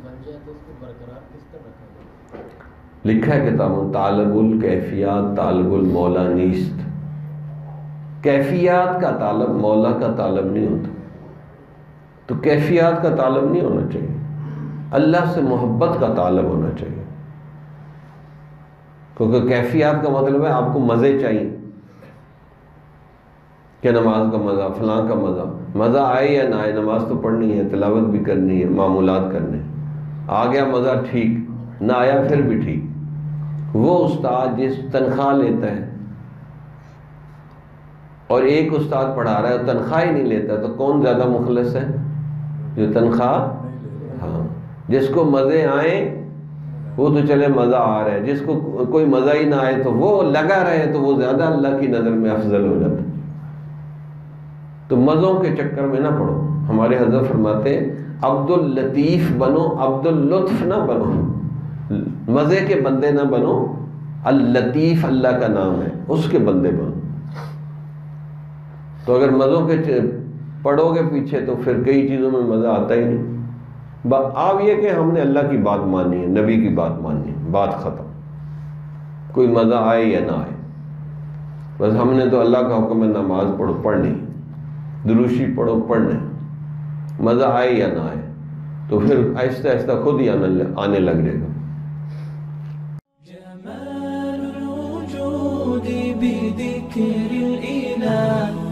بن جائے تو اس کو برقرار کس طرح رکھا جائے؟ لکھا ہے کتابوں طالب الکیفیات طالب المولا نیست. کیفیات کا طالب مولا کا طالب نہیں ہوتا. تو کیفیات کا طالب نہیں ہونا چاہیے، اللہ سے محبت کا طالب ہونا چاہیے. کیونکہ کیفیات کا مطلب ہے آپ کو مزے چاہیے کہ نماز کا مزہ، فلاں کا مزہ آئے یا نہ آئے، نماز تو پڑھنی ہے، تلاوت بھی کرنی ہے، معمولات کرنے ہیں. آ گیا مزہ ٹھیک، نہ آیا پھر بھی ٹھیک. وہ استاد جس تنخواہ لیتا ہے اور ایک استاد پڑھا رہا ہے اور تنخواہ ہی نہیں لیتا، تو کون زیادہ مخلص ہے؟ جو تنخواہ. ہاں، جس کو مزے آئیں وہ تو چلے مزہ آ رہا ہے، جس کو کوئی مزہ ہی نہ آئے تو وہ لگا رہے تو وہ زیادہ اللہ کی نظر میں افضل ہو جاتا ہے. تو مزوں کے چکر میں نہ پڑو. ہمارے حضرت فرماتے ہیں عبد اللطیف بنو، عبد اللطف نہ بنو. مزے کے بندے نہ بنو، اللطیف اللہ کا نام ہے، اس کے بندے بنو. تو اگر مزوں کے پڑو گے پیچھے تو پھر کئی چیزوں میں مزہ آتا ہی نہیں. آپ یہ کہ ہم نے اللہ کی بات مانی ہے، نبی کی بات مانی ہے، بات ختم. کوئی مزہ آئے یا نہ آئے، بس ہم نے تو اللہ کا حکم ہے نماز پڑھو پڑھنی، دروشی پڑھو پڑھنے. مزہ آئے یا نہ آئے تو پھر آہستہ آہستہ خود ہی آنے لگ جائے گا. جمال الوجود بذكر الإله